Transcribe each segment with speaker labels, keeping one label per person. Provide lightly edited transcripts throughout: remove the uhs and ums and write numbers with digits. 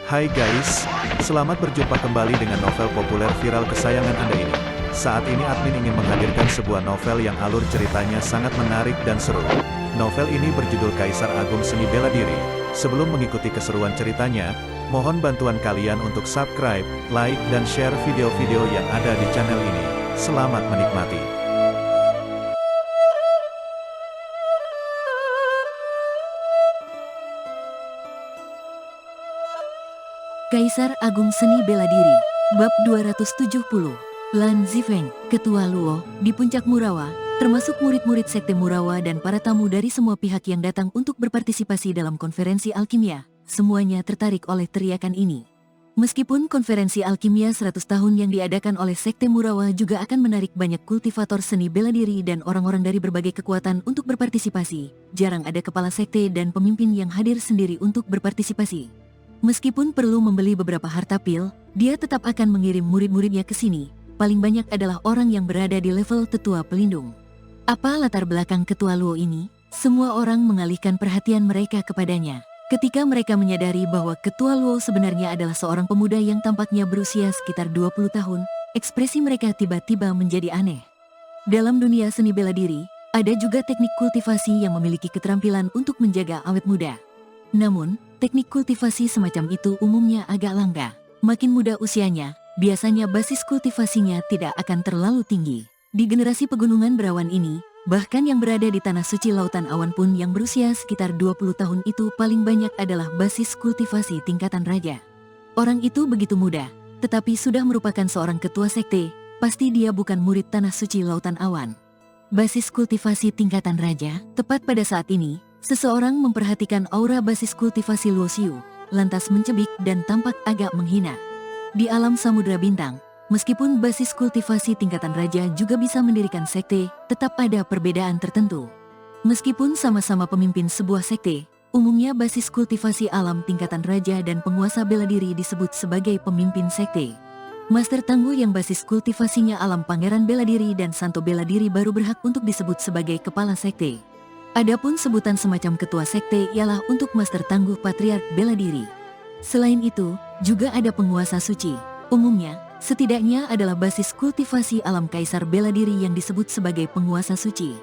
Speaker 1: Hai guys, selamat berjumpa kembali dengan novel populer viral kesayangan Anda ini. Saat ini admin ingin menghadirkan sebuah novel yang alur ceritanya sangat menarik dan seru. Novel ini berjudul Kaisar Agung Seni Bela Diri. Sebelum mengikuti keseruan ceritanya, mohon bantuan kalian untuk subscribe, like, dan share video-video yang ada di channel ini. Selamat menikmati.
Speaker 2: Kaisar Agung Seni Bela Diri, Bab 270, Lan Zifeng, Ketua Luo, di Puncak Murawa, termasuk murid-murid Sekte Murawa dan para tamu dari semua pihak yang datang untuk berpartisipasi dalam konferensi alkimia, semuanya tertarik oleh teriakan ini. Meskipun konferensi alkimia 100 tahun yang diadakan oleh Sekte Murawa juga akan menarik banyak kultivator seni bela diri dan orang-orang dari berbagai kekuatan untuk berpartisipasi, jarang ada kepala sekte dan pemimpin yang hadir sendiri untuk berpartisipasi. Meskipun perlu membeli beberapa harta pil, dia tetap akan mengirim murid-muridnya ke sini. Paling banyak adalah orang yang berada di level tetua pelindung. Apa latar belakang Ketua Luo ini? Semua orang mengalihkan perhatian mereka kepadanya. Ketika mereka menyadari bahwa Ketua Luo sebenarnya adalah seorang pemuda yang tampaknya berusia sekitar 20 tahun, ekspresi mereka tiba-tiba menjadi aneh. Dalam dunia seni bela diri, ada juga teknik kultivasi yang memiliki keterampilan untuk menjaga awet muda. Namun, teknik kultivasi semacam itu umumnya agak langka. Makin muda usianya, biasanya basis kultivasinya tidak akan terlalu tinggi. Di generasi pegunungan berawan ini, bahkan yang berada di tanah suci lautan awan pun yang berusia sekitar 20 tahun itu paling banyak adalah basis kultivasi tingkatan raja. Orang itu begitu muda, tetapi sudah merupakan seorang ketua sekte, pasti dia bukan murid tanah suci lautan awan. Basis kultivasi tingkatan raja, tepat pada saat ini, seseorang memperhatikan aura basis kultivasi Luo Xiu, lantas mencebik dan tampak agak menghina. Di alam samudera bintang, meskipun basis kultivasi tingkatan raja juga bisa mendirikan sekte, tetap ada perbedaan tertentu. Meskipun sama-sama pemimpin sebuah sekte, umumnya basis kultivasi alam tingkatan raja dan penguasa bela diri disebut sebagai pemimpin sekte. Master tangguh yang basis kultivasinya alam pangeran bela diri dan santo bela diri baru berhak untuk disebut sebagai kepala sekte. Adapun sebutan semacam ketua sekte ialah untuk master tangguh patriark bela diri. Selain itu, juga ada penguasa suci. Umumnya, setidaknya adalah basis kultivasi alam kaisar bela diri yang disebut sebagai penguasa suci.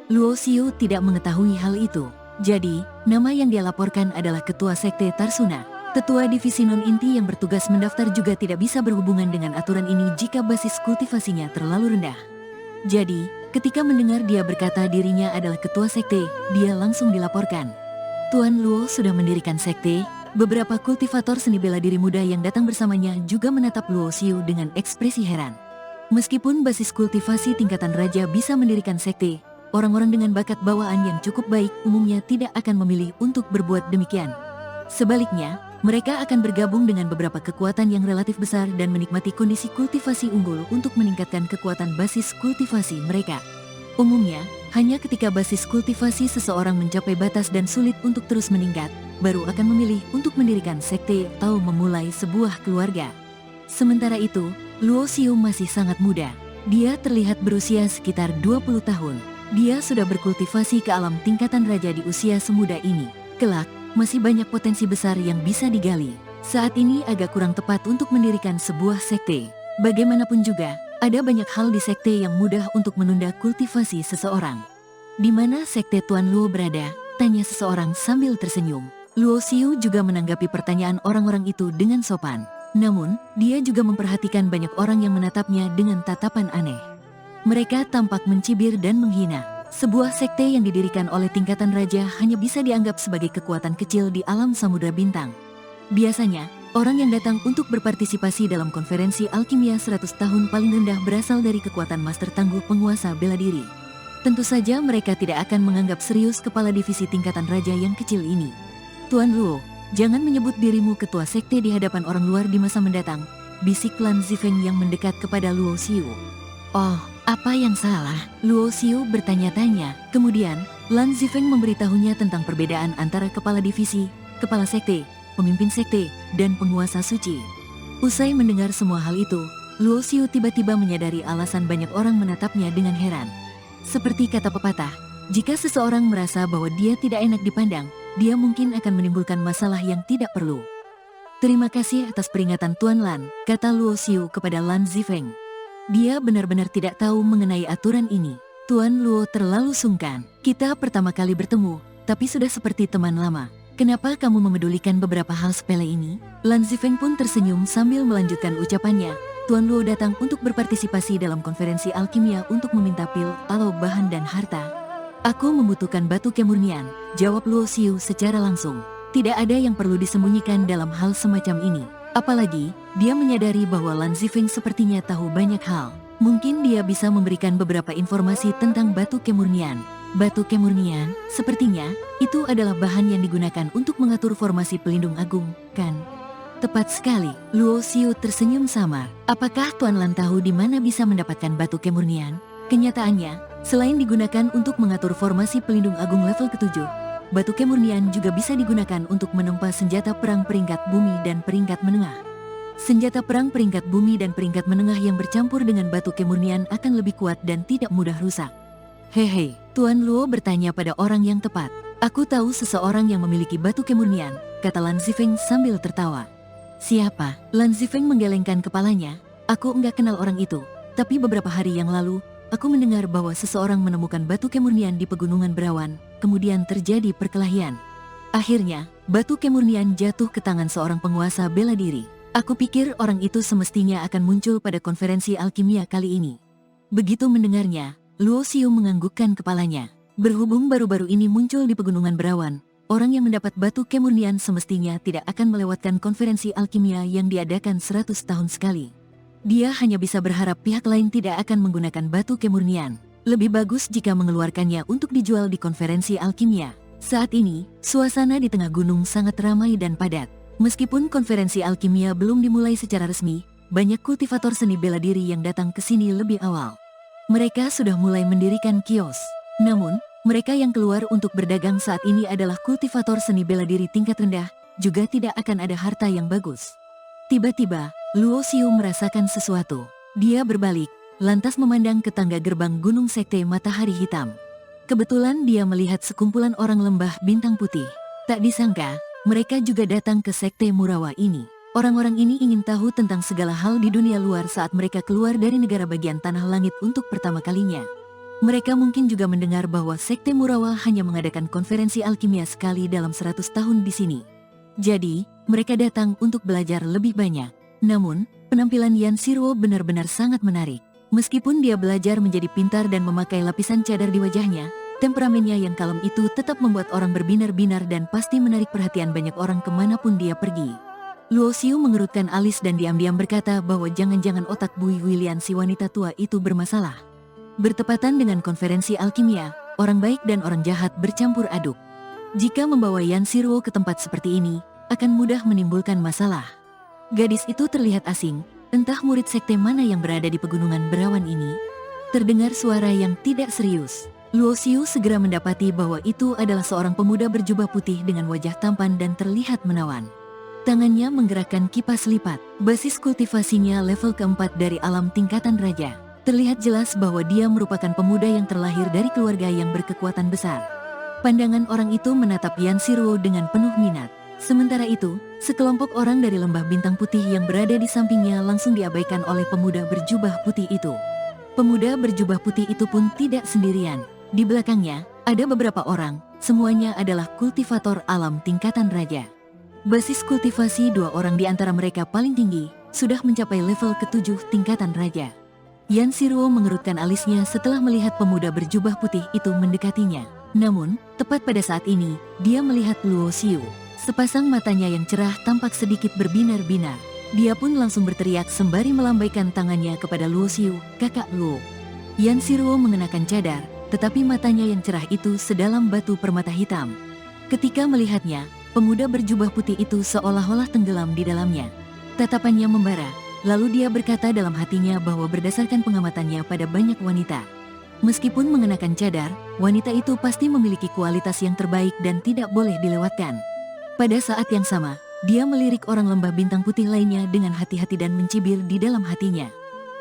Speaker 2: Luo Xiu tidak mengetahui hal itu. Jadi, nama yang dia laporkan adalah ketua sekte Tarsuna. Tetua divisi non-inti yang bertugas mendaftar juga tidak bisa berhubungan dengan aturan ini jika basis kultivasinya terlalu rendah. Jadi, ketika mendengar dia berkata dirinya adalah ketua sekte, dia langsung dilaporkan. Tuan Luo sudah mendirikan sekte. Beberapa kultivator seni bela diri muda yang datang bersamanya juga menatap Luo Xiu dengan ekspresi heran. Meskipun basis kultivasi tingkatan raja bisa mendirikan sekte, orang-orang dengan bakat bawaan yang cukup baik umumnya tidak akan memilih untuk berbuat demikian. Sebaliknya, mereka akan bergabung dengan beberapa kekuatan yang relatif besar dan menikmati kondisi kultivasi unggul untuk meningkatkan kekuatan basis kultivasi mereka. Umumnya, hanya ketika basis kultivasi seseorang mencapai batas dan sulit untuk terus meningkat, baru akan memilih untuk mendirikan sekte atau memulai sebuah keluarga. Sementara itu, Luo Xiu masih sangat muda. Dia terlihat berusia sekitar 20 tahun. Dia sudah berkultivasi ke alam tingkatan raja di usia semuda ini. Kelak, masih banyak potensi besar yang bisa digali. Saat ini agak kurang tepat untuk mendirikan sebuah sekte. Bagaimanapun juga, ada banyak hal di sekte yang mudah untuk menunda kultivasi seseorang. Di mana sekte Tuan Luo berada? Tanya seseorang sambil tersenyum. Luo Xiu juga menanggapi pertanyaan orang-orang itu dengan sopan. Namun, dia juga memperhatikan banyak orang yang menatapnya dengan tatapan aneh. Mereka tampak mencibir dan menghina. Sebuah sekte yang didirikan oleh tingkatan raja hanya bisa dianggap sebagai kekuatan kecil di alam samudera bintang. Biasanya, orang yang datang untuk berpartisipasi dalam konferensi alkimia 100 tahun paling rendah berasal dari kekuatan master tangguh penguasa bela diri. Tentu saja mereka tidak akan menganggap serius kepala divisi tingkatan raja yang kecil ini. Tuan Luo, jangan menyebut dirimu ketua sekte di hadapan orang luar di masa mendatang, bisik Lan Zifeng yang mendekat kepada Luo Xiu. Oh, apa yang salah? Luo Xiu bertanya-tanya. Kemudian, Lan Zifeng memberitahunya tentang perbedaan antara kepala divisi, kepala sekte, pemimpin sekte, dan penguasa suci. Usai mendengar semua hal itu, Luo Xiu tiba-tiba menyadari alasan banyak orang menatapnya dengan heran. Seperti kata pepatah, jika seseorang merasa bahwa dia tidak enak dipandang, dia mungkin akan menimbulkan masalah yang tidak perlu. Terima kasih atas peringatan Tuan Lan, kata Luo Xiu kepada Lan Zifeng. Dia benar-benar tidak tahu mengenai aturan ini. Tuan Luo terlalu sungkan. Kita pertama kali bertemu, tapi sudah seperti teman lama. Kenapa kamu memedulikan beberapa hal sepele ini? Lan Zifeng pun tersenyum sambil melanjutkan ucapannya. Tuan Luo datang untuk berpartisipasi dalam konferensi alkimia untuk meminta pil, atau bahan dan harta. Aku membutuhkan batu kemurnian, jawab Luo Xiu secara langsung. Tidak ada yang perlu disembunyikan dalam hal semacam ini. Apalagi, dia menyadari bahwa Lan Zifeng sepertinya tahu banyak hal. Mungkin dia bisa memberikan beberapa informasi tentang batu kemurnian. Batu kemurnian, sepertinya, itu adalah bahan yang digunakan untuk mengatur formasi pelindung agung, kan? Tepat sekali, Luo Xiu tersenyum samar. Apakah Tuan Lan tahu di mana bisa mendapatkan batu kemurnian? Kenyataannya, selain digunakan untuk mengatur formasi pelindung agung level ke-7, batu kemurnian juga bisa digunakan untuk menempa senjata perang peringkat bumi dan peringkat menengah. Senjata perang peringkat bumi dan peringkat menengah yang bercampur dengan batu kemurnian akan lebih kuat dan tidak mudah rusak. Hehe, Tuan Luo bertanya pada orang yang tepat. Aku tahu seseorang yang memiliki batu kemurnian, kata Lan Zifeng sambil tertawa. Siapa? Lan Zifeng menggelengkan kepalanya. Aku enggak kenal orang itu, tapi beberapa hari yang lalu, aku mendengar bahwa seseorang menemukan batu kemurnian di pegunungan Berawan, kemudian terjadi perkelahian. Akhirnya, batu kemurnian jatuh ke tangan seorang penguasa bela diri. Aku pikir orang itu semestinya akan muncul pada konferensi alkimia kali ini. Begitu mendengarnya, Luo Xiu menganggukkan kepalanya. Berhubung baru-baru ini muncul di pegunungan Berawan, orang yang mendapat batu kemurnian semestinya tidak akan melewatkan konferensi alkimia yang diadakan 100 tahun sekali. Dia hanya bisa berharap pihak lain tidak akan menggunakan batu kemurnian. Lebih bagus jika mengeluarkannya untuk dijual di konferensi alkimia. Saat ini, suasana di tengah gunung sangat ramai dan padat. Meskipun konferensi alkimia belum dimulai secara resmi, banyak kultivator seni bela diri yang datang ke sini lebih awal. Mereka sudah mulai mendirikan kios. Namun, mereka yang keluar untuk berdagang saat ini adalah kultivator seni bela diri tingkat rendah, juga tidak akan ada harta yang bagus. Tiba-tiba, Luo Xiu merasakan sesuatu. Dia berbalik, lantas memandang ke tangga gerbang Gunung Sekte Matahari Hitam. Kebetulan dia melihat sekumpulan orang lembah bintang putih. Tak disangka, mereka juga datang ke Sekte Murawa ini. Orang-orang ini ingin tahu tentang segala hal di dunia luar saat mereka keluar dari negara bagian tanah langit untuk pertama kalinya. Mereka mungkin juga mendengar bahwa Sekte Murawa hanya mengadakan konferensi alkimia sekali dalam 100 tahun di sini. Jadi, mereka datang untuk belajar lebih banyak. Namun, penampilan Yan Siruo benar-benar sangat menarik. Meskipun dia belajar menjadi pintar dan memakai lapisan cadar di wajahnya, temperamennya yang kalem itu tetap membuat orang berbinar-binar dan pasti menarik perhatian banyak orang kemanapun dia pergi. Luo Xiu mengerutkan alis dan diam-diam berkata bahwa jangan-jangan otak Bui Huilian si wanita tua itu bermasalah. Bertepatan dengan konferensi alkimia, orang baik dan orang jahat bercampur aduk. Jika membawa Yan Siruo ke tempat seperti ini, akan mudah menimbulkan masalah. Gadis itu terlihat asing, entah murid sekte mana yang berada di pegunungan Berawan ini. Terdengar suara yang tidak serius. Luo Xiu segera mendapati bahwa itu adalah seorang pemuda berjubah putih dengan wajah tampan dan terlihat menawan. Tangannya menggerakkan kipas lipat. Basis kultivasinya level keempat dari alam tingkatan raja. Terlihat jelas bahwa dia merupakan pemuda yang terlahir dari keluarga yang berkekuatan besar. Pandangan orang itu menatap Yan Siruo dengan penuh minat. Sementara itu, sekelompok orang dari lembah bintang putih yang berada di sampingnya langsung diabaikan oleh pemuda berjubah putih itu. Pemuda berjubah putih itu pun tidak sendirian. Di belakangnya, ada beberapa orang, semuanya adalah kultivator alam tingkatan raja. Basis kultivasi dua orang di antara mereka paling tinggi, sudah mencapai level ke-7 tingkatan raja. Yan Siruo mengerutkan alisnya setelah melihat pemuda berjubah putih itu mendekatinya. Namun, tepat pada saat ini, dia melihat Luo Xiu. Sepasang matanya yang cerah tampak sedikit berbinar-binar. Dia pun langsung berteriak sembari melambaikan tangannya kepada Luo Xiu, kakak Luo. Yan Siruo mengenakan cadar, tetapi matanya yang cerah itu sedalam batu permata hitam. Ketika melihatnya, pemuda berjubah putih itu seolah-olah tenggelam di dalamnya. Tatapannya membara, lalu dia berkata dalam hatinya bahwa berdasarkan pengamatannya pada banyak wanita. Meskipun mengenakan cadar, wanita itu pasti memiliki kualitas yang terbaik dan tidak boleh dilewatkan. Pada saat yang sama, dia melirik orang lembah bintang putih lainnya dengan hati-hati dan mencibir di dalam hatinya.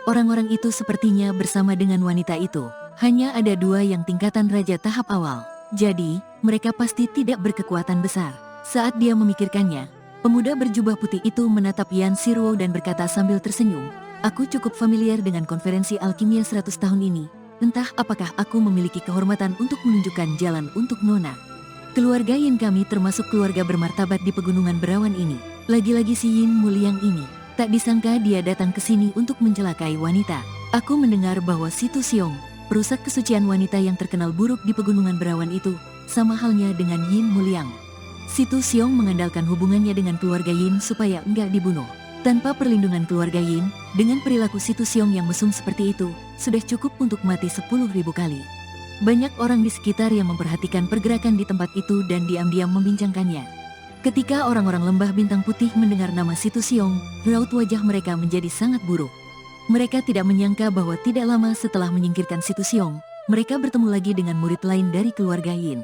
Speaker 2: Orang-orang itu sepertinya bersama dengan wanita itu. Hanya ada dua yang tingkatan raja tahap awal. Jadi, mereka pasti tidak berkekuatan besar. Saat dia memikirkannya, Pemuda berjubah putih itu menatap Yan Siruo dan berkata sambil tersenyum, "Aku cukup familiar dengan konferensi alkimia 100 tahun ini. Entah apakah aku memiliki kehormatan untuk menunjukkan jalan untuk Nona. Keluarga Yin kami termasuk keluarga bermartabat di pegunungan berawan ini. Lagi-lagi si Yin Muliang ini. Tak disangka dia datang ke sini untuk mencelakai wanita. Aku mendengar bahwa Situ Xiong, perusak kesucian wanita yang terkenal buruk di pegunungan berawan itu, sama halnya dengan Yin Muliang. Situ Xiong mengandalkan hubungannya dengan keluarga Yin supaya enggak dibunuh. Tanpa perlindungan keluarga Yin, dengan perilaku Situ Xiong yang mesum seperti itu, sudah cukup untuk mati 10.000 kali. Banyak orang di sekitar yang memperhatikan pergerakan di tempat itu dan diam-diam membincangkannya. Ketika orang-orang lembah bintang putih mendengar nama Situ Xiong, raut wajah mereka menjadi sangat buruk. Mereka tidak menyangka bahwa tidak lama setelah menyingkirkan Situ Xiong, mereka bertemu lagi dengan murid lain dari keluarga Yin.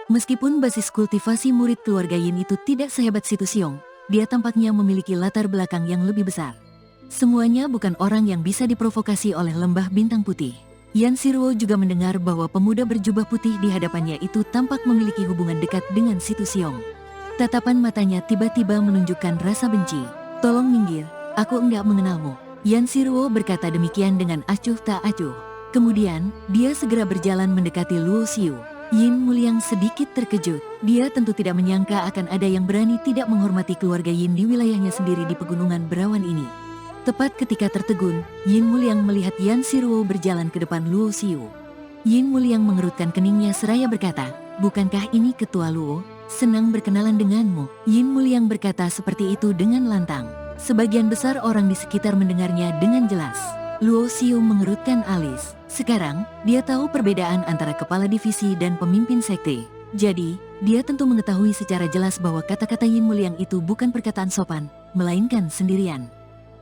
Speaker 2: Meskipun basis kultivasi murid keluarga Yin itu tidak sehebat Situ Xiong, dia tampaknya memiliki latar belakang yang lebih besar. Semuanya bukan orang yang bisa diprovokasi oleh lembah bintang putih. Yan Siruo juga mendengar bahwa pemuda berjubah putih di hadapannya itu tampak memiliki hubungan dekat dengan Situ Xiong. Tatapan matanya tiba-tiba menunjukkan rasa benci. "Tolong minggir, aku enggak mengenalmu." Yan Siruo berkata demikian dengan acuh tak acuh. Kemudian, dia segera berjalan mendekati Luo Xiu. Yin Muliang sedikit terkejut. Dia tentu tidak menyangka akan ada yang berani tidak menghormati keluarga Yin di wilayahnya sendiri di pegunungan berawan ini. Tepat ketika tertegun, Yin Muliang melihat Yan Siruo berjalan ke depan Luo Xiu. Yin Muliang mengerutkan keningnya seraya berkata, "Bukankah ini Ketua Luo? Senang berkenalan denganmu." Yin Muliang berkata seperti itu dengan lantang. Sebagian besar orang di sekitar mendengarnya dengan jelas. Luo Xiu mengerutkan alis. Sekarang, dia tahu perbedaan antara kepala divisi dan pemimpin sekte. Jadi, dia tentu mengetahui secara jelas bahwa kata-kata Yin Muliang itu bukan perkataan sopan, melainkan sendirian.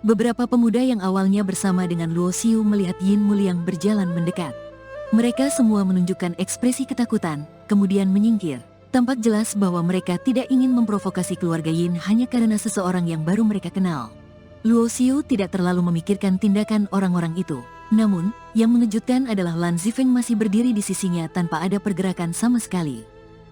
Speaker 2: Beberapa pemuda yang awalnya bersama dengan Luo Xiu melihat Yin Muliang berjalan mendekat. Mereka semua menunjukkan ekspresi ketakutan, kemudian menyingkir. Tampak jelas bahwa mereka tidak ingin memprovokasi keluarga Yin hanya karena seseorang yang baru mereka kenal. Luo Xiu tidak terlalu memikirkan tindakan orang-orang itu. Namun, yang mengejutkan adalah Lan Zifeng masih berdiri di sisinya tanpa ada pergerakan sama sekali.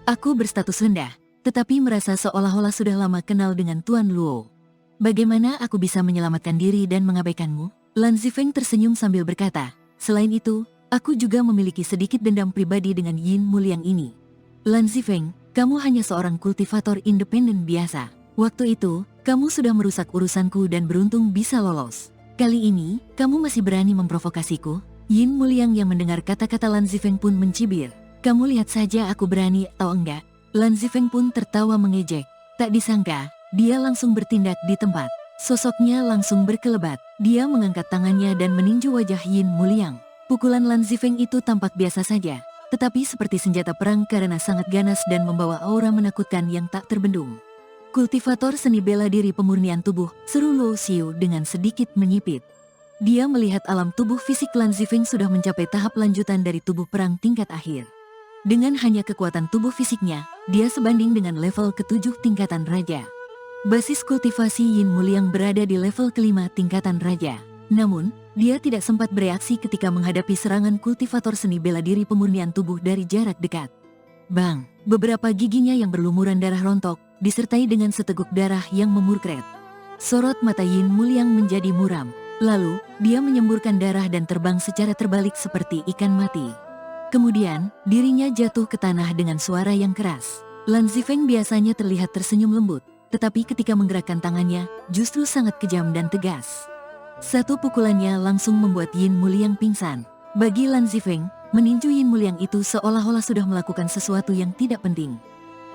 Speaker 2: "Aku berstatus rendah, tetapi merasa seolah-olah sudah lama kenal dengan Tuan Luo. Bagaimana aku bisa menyelamatkan diri dan mengabaikanmu?" Lan Zifeng tersenyum sambil berkata, "Selain itu, aku juga memiliki sedikit dendam pribadi dengan Yin Muliang ini." "Lan Zifeng, kamu hanya seorang kultivator independen biasa. Waktu itu, kamu sudah merusak urusanku dan beruntung bisa lolos. Kali ini, kamu masih berani memprovokasiku?" Yin Muliang yang mendengar kata-kata Lan Zifeng pun mencibir. "Kamu lihat saja aku berani atau enggak." Lan Zifeng pun tertawa mengejek. Tak disangka, dia langsung bertindak di tempat. Sosoknya langsung berkelebat. Dia mengangkat tangannya dan meninju wajah Yin Muliang. Pukulan Lan Zifeng itu tampak biasa saja, tetapi seperti senjata perang karena sangat ganas dan membawa aura menakutkan yang tak terbendung. "Kultivator seni bela diri pemurnian tubuh," seru Luo Xiu dengan sedikit menyipit. Dia melihat alam tubuh fisik Lan Zifeng sudah mencapai tahap lanjutan dari tubuh perang tingkat akhir. Dengan hanya kekuatan tubuh fisiknya, dia sebanding dengan level ke-7 tingkatan raja. Basis kultivasi Yin Muliang berada di level ke-5 tingkatan raja. Namun, dia tidak sempat bereaksi ketika menghadapi serangan kultivator seni bela diri pemurnian tubuh dari jarak dekat. Bang! Beberapa giginya yang berlumuran darah rontok, disertai dengan seteguk darah yang memurkret. Sorot mata Yin Muliang menjadi muram. Lalu, dia menyemburkan darah dan terbang secara terbalik seperti ikan mati. Kemudian, dirinya jatuh ke tanah dengan suara yang keras. Lan Zifeng biasanya terlihat tersenyum lembut, tetapi ketika menggerakkan tangannya, justru sangat kejam dan tegas. Satu pukulannya langsung membuat Yin Muliang pingsan. Bagi Lan Zifeng, meninju Yin Muliang itu seolah-olah sudah melakukan sesuatu yang tidak penting.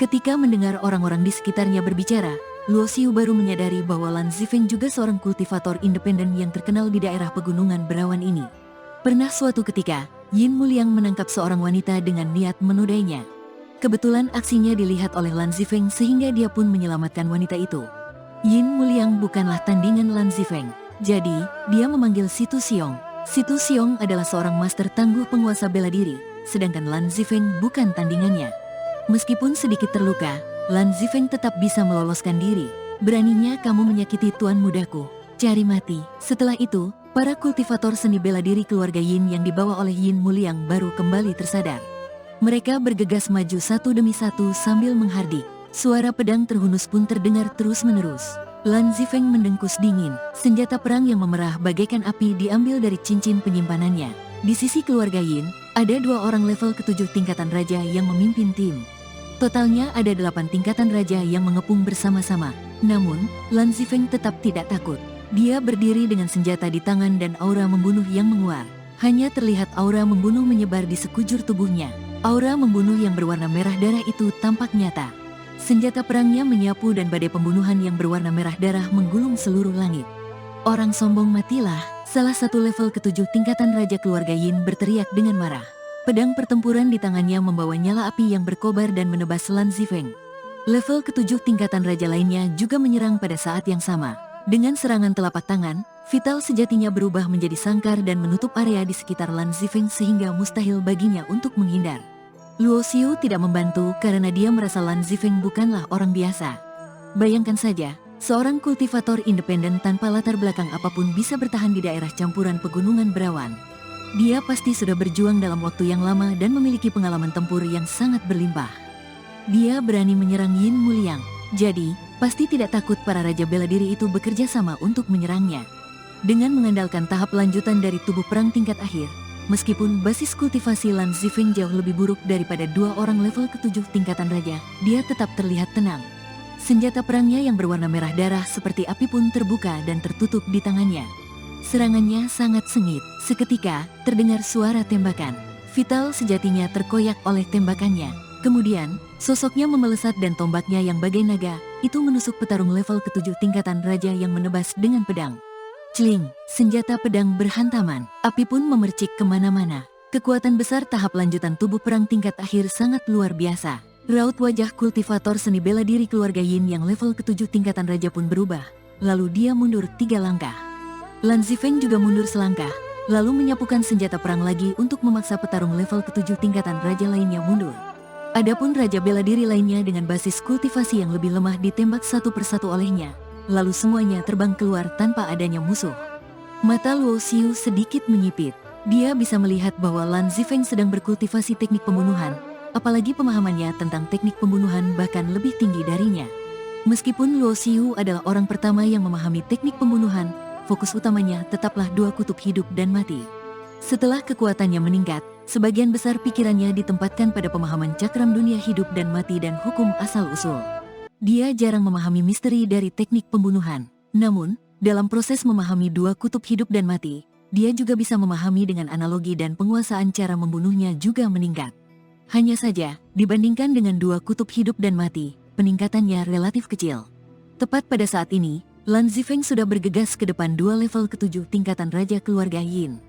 Speaker 2: Ketika mendengar orang-orang di sekitarnya berbicara, Luo Xiu baru menyadari bahwa Lan Zifeng juga seorang kultivator independen yang terkenal di daerah pegunungan berawan ini. Pernah suatu ketika, Yin Muliang menangkap seorang wanita dengan niat menodainya. Kebetulan aksinya dilihat oleh Lan Zifeng sehingga dia pun menyelamatkan wanita itu. Yin Muliang bukanlah tandingan Lan Zifeng, jadi dia memanggil Situ Xiong. Situ Xiong adalah seorang master tangguh penguasa bela diri, sedangkan Lan Zifeng bukan tandingannya. Meskipun sedikit terluka, Lan Zifeng tetap bisa meloloskan diri. "Beraninya kamu menyakiti tuan mudaku, cari mati." Setelah itu, para kultivator seni bela diri keluarga Yin yang dibawa oleh Yin Muliang baru kembali tersadar. Mereka bergegas maju satu demi satu sambil menghardik, Suara pedang terhunus pun terdengar terus-menerus. Lan Zifeng mendengkus dingin. Senjata perang yang memerah bagaikan api diambil dari cincin penyimpanannya. Di sisi keluarga Yin, ada 2 orang level ke-7 tingkatan raja yang memimpin tim. Totalnya ada 8 tingkatan raja yang mengepung bersama-sama. Namun, Lan Zifeng tetap tidak takut. Dia berdiri dengan senjata di tangan dan aura membunuh yang menguar. Hanya terlihat aura membunuh menyebar di sekujur tubuhnya. Aura membunuh yang berwarna merah darah itu tampak nyata. Senjata perangnya menyapu dan badai pembunuhan yang berwarna merah darah menggulung seluruh langit. Orang sombong matilah, salah satu level ke-7 tingkatan raja keluarga Yin berteriak dengan marah. Pedang pertempuran di tangannya membawa nyala api yang berkobar dan menebas Lan Zifeng. Level ke-7 tingkatan raja lainnya juga menyerang pada saat yang sama. Dengan serangan telapak tangan, vital sejatinya berubah menjadi sangkar dan menutup area di sekitar Lan Zifeng sehingga mustahil baginya untuk menghindar. Luo Xiu tidak membantu karena dia merasa Lan Zifeng bukanlah orang biasa. Bayangkan saja, seorang kultivator independen tanpa latar belakang apapun bisa bertahan di daerah campuran pegunungan berawan. Dia pasti sudah berjuang dalam waktu yang lama dan memiliki pengalaman tempur yang sangat berlimpah. Dia berani menyerang Yin Muliang, jadi pasti tidak takut para raja bela diri itu bekerja sama untuk menyerangnya. Dengan mengandalkan tahap lanjutan dari tubuh perang tingkat akhir, meskipun basis kultivasi Lan Zifeng jauh lebih buruk daripada 2 orang level ke-7 tingkatan raja, dia tetap terlihat tenang. Senjata perangnya yang berwarna merah darah seperti api pun terbuka dan tertutup di tangannya. Serangannya sangat sengit. Seketika, terdengar suara tembakan. Vital sejatinya terkoyak oleh tembakannya. Kemudian, sosoknya memelesat dan tombaknya yang bagai naga, itu menusuk petarung level ke-7 tingkatan raja yang menebas dengan pedang. Celing, senjata pedang berhantaman. Api pun memercik kemana-mana. Kekuatan besar tahap lanjutan tubuh perang tingkat akhir sangat luar biasa. Raut wajah kultivator seni bela diri keluarga Yin yang level ke-7 tingkatan raja pun berubah. Lalu dia mundur 3 langkah. Lan Zifeng juga mundur selangkah, lalu menyapukan senjata perang lagi untuk memaksa petarung level ke-7 tingkatan raja lainnya mundur. Adapun raja bela diri lainnya dengan basis kultivasi yang lebih lemah ditembak satu persatu olehnya. Lalu semuanya terbang keluar tanpa adanya musuh. Mata Luo Xiu sedikit menyipit. Dia bisa melihat bahwa Lan Zifeng sedang berkultivasi teknik pembunuhan, apalagi pemahamannya tentang teknik pembunuhan bahkan lebih tinggi darinya. Meskipun Luo Xiu adalah orang pertama yang memahami teknik pembunuhan, fokus utamanya tetaplah 2 kutub hidup dan mati. Setelah kekuatannya meningkat, sebagian besar pikirannya ditempatkan pada pemahaman cakram dunia hidup dan mati dan hukum asal-usul. Dia jarang memahami misteri dari teknik pembunuhan. Namun, dalam proses memahami 2 kutub hidup dan mati, dia juga bisa memahami dengan analogi dan penguasaan cara membunuhnya juga meningkat. Hanya saja, dibandingkan dengan 2 kutub hidup dan mati, peningkatannya relatif kecil. Tepat pada saat ini, Lan Zifeng sudah bergegas ke depan 2 level ke-7 tingkatan raja keluarga Yin.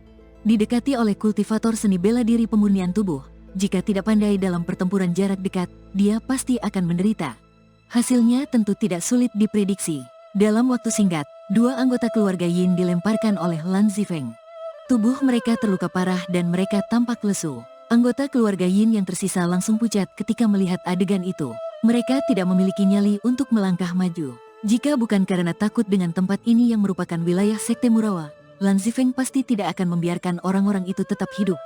Speaker 2: Didekati oleh kultivator seni bela diri pemurnian tubuh, jika tidak pandai dalam pertempuran jarak dekat, dia pasti akan menderita. Hasilnya tentu tidak sulit diprediksi. Dalam waktu singkat, 2 anggota keluarga Yin dilemparkan oleh Lan Zifeng. Tubuh mereka terluka parah dan mereka tampak lesu. Anggota keluarga Yin yang tersisa langsung pucat ketika melihat adegan itu. Mereka tidak memiliki nyali untuk melangkah maju. Jika bukan karena takut dengan tempat ini yang merupakan wilayah sekte Murawa, Lan Zifeng pasti tidak akan membiarkan orang-orang itu tetap hidup.